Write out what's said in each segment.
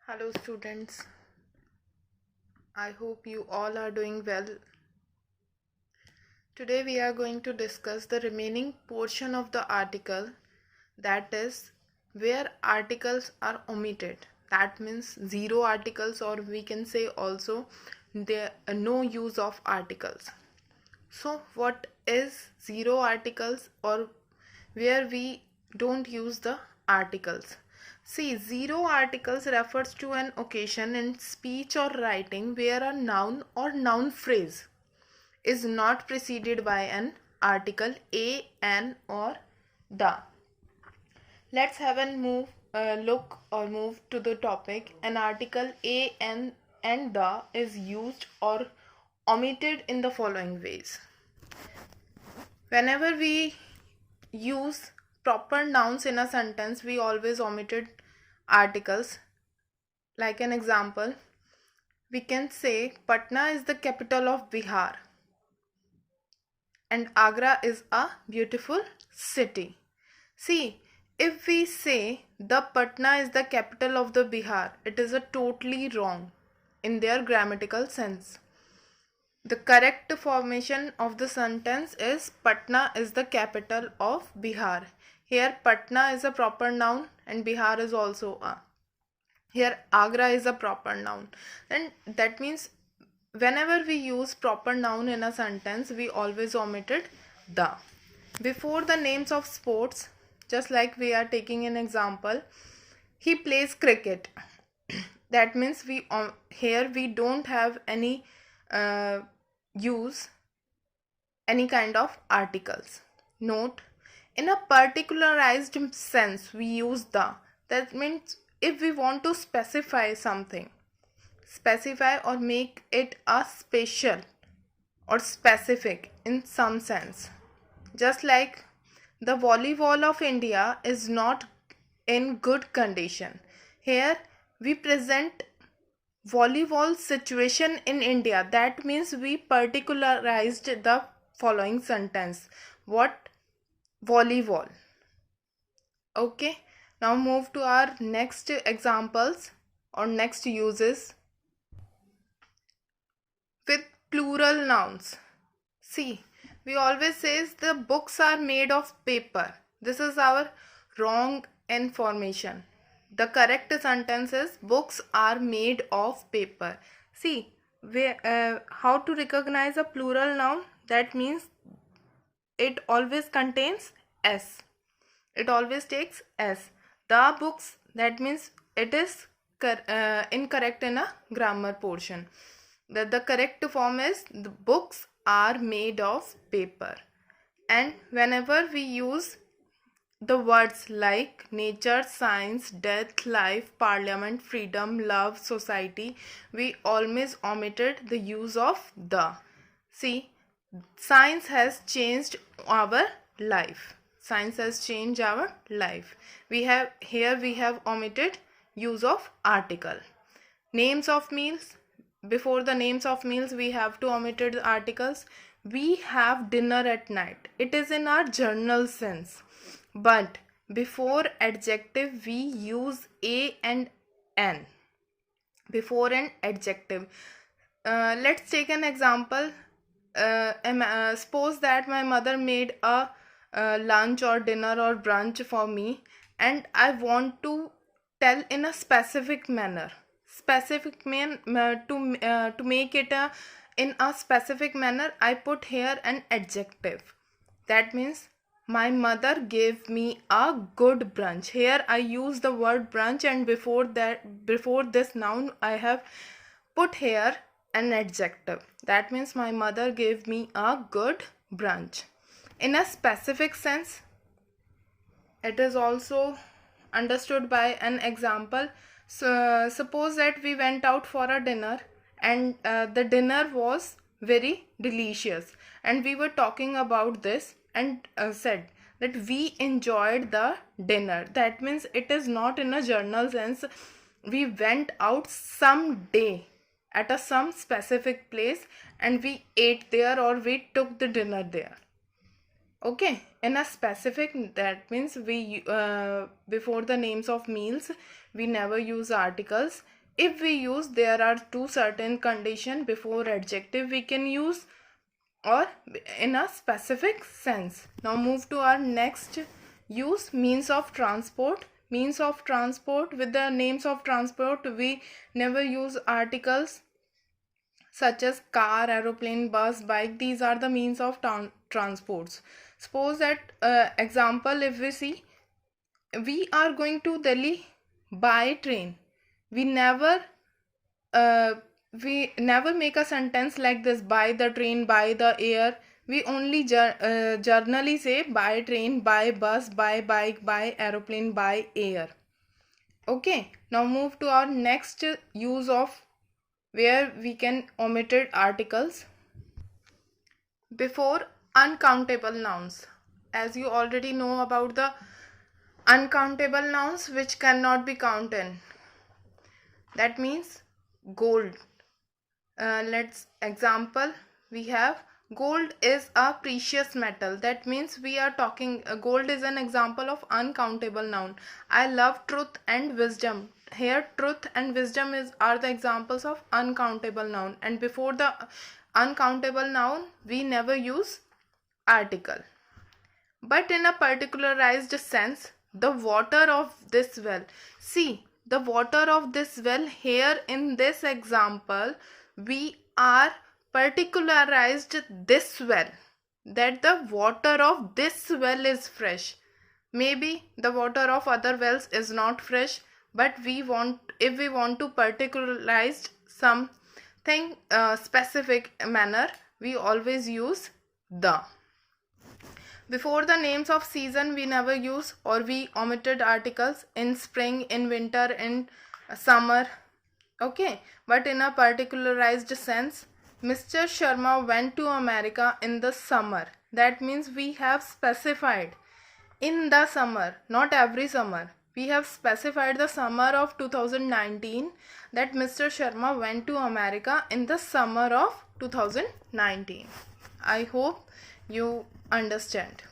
Hello students, I hope you all are doing well. Today we are going to discuss the remaining portion of the article, that is where articles are omitted. That means zero articles, or we can say also there no use of articles. So what is zero articles, or where we don't use the articles? See, zero articles refers to an occasion in speech or writing where a noun or noun phrase is not preceded by an article a, an, or the. Let's have a look or move to the topic. An article a, an, and the is used or omitted in the following ways. Whenever we use proper nouns in a sentence, we always omitted articles. Like an example, we can say Patna is the capital of Bihar and Agra is a beautiful city. See, if we say the Patna is the capital of the Bihar, it is a totally wrong in their grammatical sense. The correct formation of the sentence is Patna is the capital of Bihar. Here Patna is a proper noun and Bihar is also a. Here Agra is a proper noun. And that means whenever we use proper noun in a sentence, we always omitted the. Before the names of sports, just like we are taking an example, he plays cricket. That means here we don't have any use any kind of articles. Note, in a particularized sense we use the. That means if we want to specify something, specify or make it a special or specific in some sense. Just like the volleyball of India is not in good condition. Here we present volleyball situation in India. That means we particularized the following sentence. What? Volleyball. Okay, now move to our next examples or next uses with plural nouns. See, we always says the books are made of paper. This is our wrong information. The correct sentence is books are made of paper. See, how to recognize a plural noun? That means it always contains s. It always takes s. The books, that means it is incorrect in a grammar portion. The correct form is the books are made of paper. And whenever we use the words like nature, science, death, life, parliament, freedom, love, society, we always omitted the use of the. See, science has changed our life. Science has changed our life. We have omitted use of article. Names of meals. Before the names of meals, we have to omitted the articles. We have dinner at night. It is in our journal sense. But before adjective, we use a and an. Before an adjective. Let's take an example. Suppose that my mother made a lunch or dinner or brunch for me, and I want to tell in a specific manner. To make it in a specific manner, I put here an adjective. That means my mother gave me a good brunch. Here I use the word brunch, and before this noun I have put here an adjective. That means my mother gave me a good brunch. In a specific sense, it is also understood by an example. So suppose that we went out for a dinner, and the dinner was very delicious, and we were talking about this and said that we enjoyed the dinner. That means it is not in a journal sense. We went out some day at some specific place and we ate there, or we took the dinner there. Okay, in a specific, that means we before the names of meals we never use articles. If we use, there are two certain condition before adjective we can use, or in a specific sense. Now move to our next use, means of transport. Means of transport, with the names of transport we never use articles such as car, aeroplane, bus, bike. These are the means of transports. Suppose that example, if we see, we are going to Delhi by train. We never uh, we never make a sentence like this: by the train, by the air. We only generally say by train, by bus, by bike, by aeroplane, by air. Okay, now move to our next use of where we can omitted articles before uncountable nouns. As you already know about the uncountable nouns which cannot be counted, that means gold. Let's example, we have gold is a precious metal. That means we are talking gold is an example of uncountable noun. I love truth and wisdom. Here truth and wisdom are the examples of uncountable noun, and before the uncountable noun we never use article. But in a particularized sense, the water of this well. See, the water of this well, here in this example, we are particularized this well, that the water of this well is fresh. Maybe the water of other wells is not fresh, but if we want to particularize something specific manner, we always use the. Before the names of season we never use, or we omitted articles in spring, in winter, in summer. Okay, but in a particularized sense, Mr. Sharma went to America in the summer. That means we have specified in the summer, not every summer. We have specified the summer of 2019, that Mr. Sharma went to America in the summer of 2019. I hope you understand.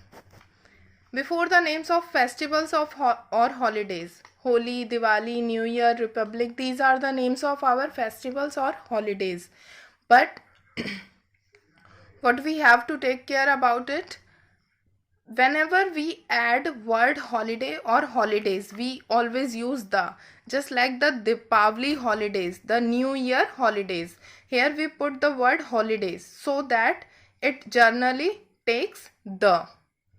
Before the names of festivals or holidays, Holi, Diwali, New Year, Republic, these are the names of our festivals or holidays. But what we have to take care about it, whenever we add word holiday or holidays, we always use the. Just like the Deepavali holidays, the New Year holidays, here we put the word holidays so that it generally takes the.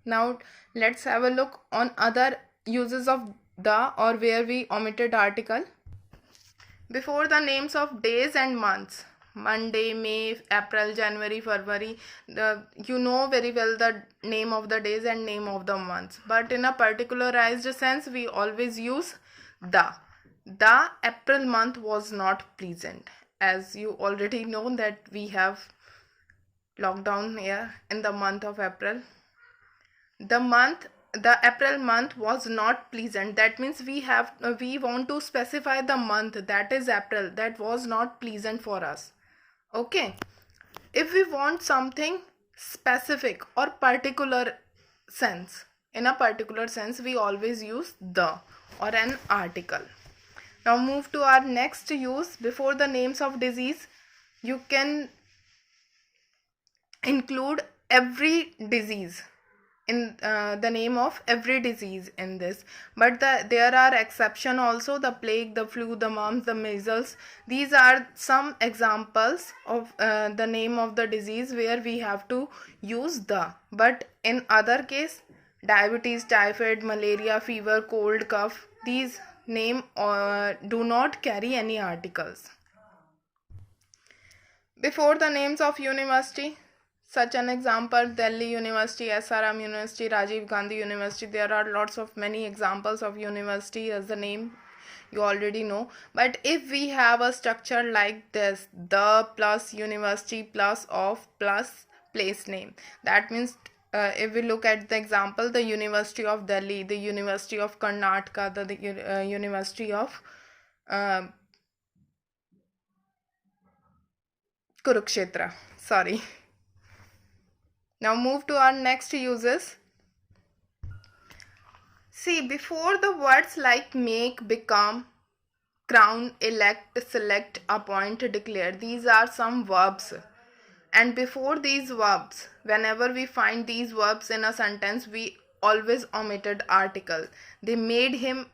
Now let's have a look on other uses of the, or where we omitted article. Before the names of days and months, Monday, May, April, January, February, you know very well the name of the days and name of the months, but in a particularized sense we always use the. The April month was not pleasant. As you already know that we have lockdown here in the month of April. The April month was not pleasant. That means we want to specify the month, that is April, that was not pleasant for us. Okay, if we want something specific or particular sense, in a particular sense we always use the or an article. Now move to our next use. Before the names of disease, you can include every disease in the name of every disease in this, but there are exception also. The plague, the flu, the mumps, the measles, these are some examples of the name of the disease where we have to use the. But in other case, diabetes, typhoid, malaria, fever, cold, cough, these name do not carry any articles. Before the names of university, such an example, Delhi University, SRM University, Rajiv Gandhi University. There are lots of many examples of university as the name you already know. But if we have a structure like this, the plus university plus of plus place name, that means if we look at the example, the University of Delhi, the University of Karnataka, the University of Kurukshetra, sorry. Now move to our next uses. See, before the words like make, become, crown, elect, select, appoint, declare, these are some verbs. And before these verbs, whenever we find these verbs in a sentence, we always omitted article. They made him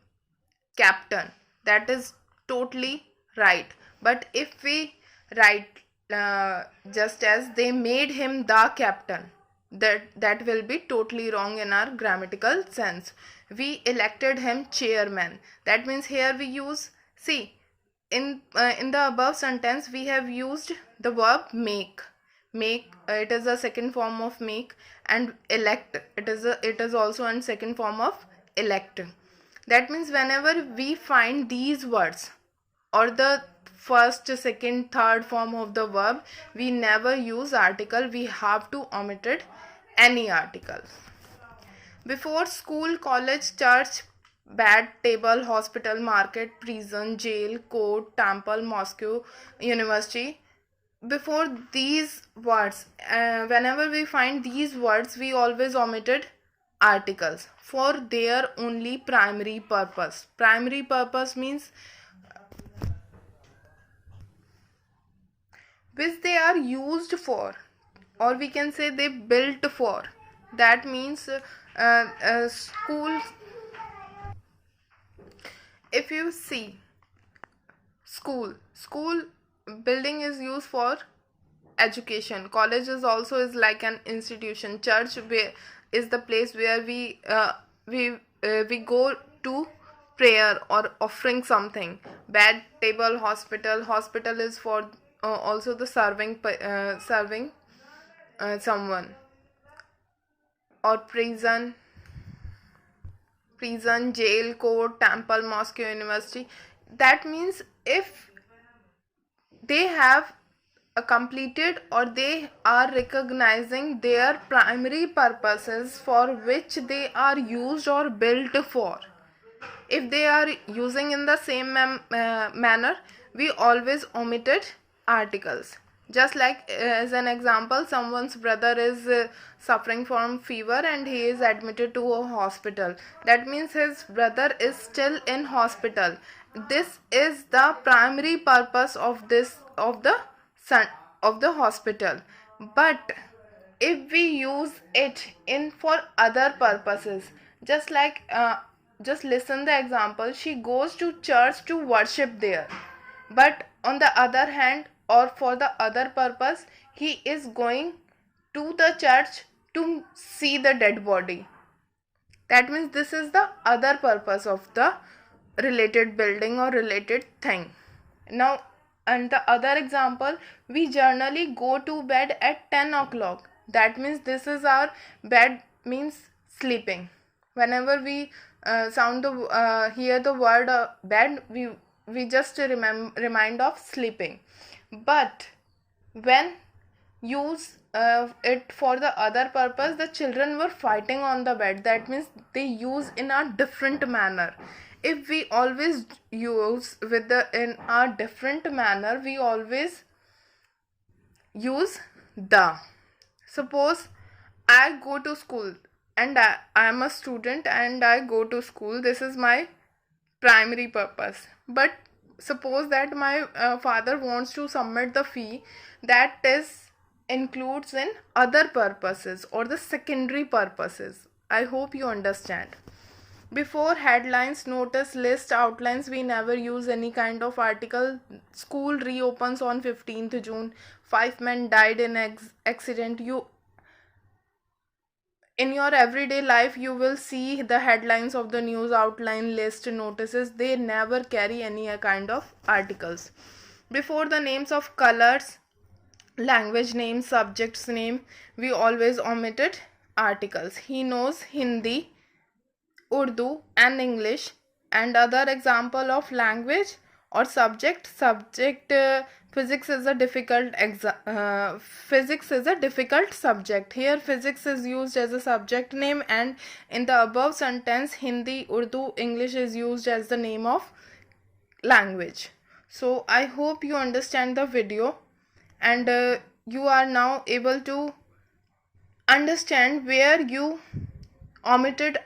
captain. That is totally right. But if we write just as they made him the captain, that will be totally wrong in our grammatical sense. We elected him chairman. That means here we use, see, in the above sentence we have used the verb make. It is a second form of make, and elect, it is also a second form of elect. That means whenever we find these words or the first, second, third form of the verb, we never use article. We have to omit any article. Before school, college, church, bed, table, hospital, market, prison, jail, court, temple, mosque, university. Before these words, whenever we find these words, we always omitted articles for their only primary purpose. Primary purpose means which they are used for, or we can say they built for. That means school, if you see school building is used for education. College is also is like an institution. Church is the place where we go to prayer or offering something. Bed, table, hospital is for also the serving someone. Or prison, jail, court, temple, mosque, university. That means if they have completed or they are recognizing their primary purposes for which they are used or built for. If they are using in the same manner, we always omitted articles. Just like as an example, someone's brother is suffering from fever and he is admitted to a hospital. That means his brother is still in hospital. This is the primary purpose of the hospital. But if we use it in for other purposes, just like just listen the example, she goes to church to worship there, but on the other hand, or for the other purpose, he is going to the church to see the dead body. That means this is the other purpose of the related building or related thing. Now, and the other example, we generally go to bed at 10 o'clock. That means this is our bed, means sleeping. Whenever we hear the word bed, we just remind of sleeping. But when use it for the other purpose, the children were fighting on the bed. That means they use in a different manner. If we always use in a different manner, we always use the. Suppose I go to school and I am a student and I go to school. This is my primary purpose. But suppose that my father wants to submit the fee, that is includes in other purposes or the secondary purposes. I hope you understand. Before headlines, notice, list, outlines, we never use any kind of article. School reopens on 15th June. 5 men died in accident. In your everyday life, you will see the headlines of the news, outline, list, notices. They never carry any kind of articles. Before the names of colors, language name, subject's name, we always omitted articles. He knows Hindi, Urdu and English. And other example of language or subject, physics is a difficult subject. Here physics is used as a subject name, and in the above sentence Hindi, Urdu, English is used as the name of language. So I hope you understand the video and you are now able to understand where you omitted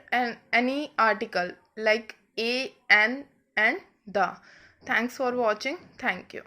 any article like a, an, and the. Thanks for watching. Thank you.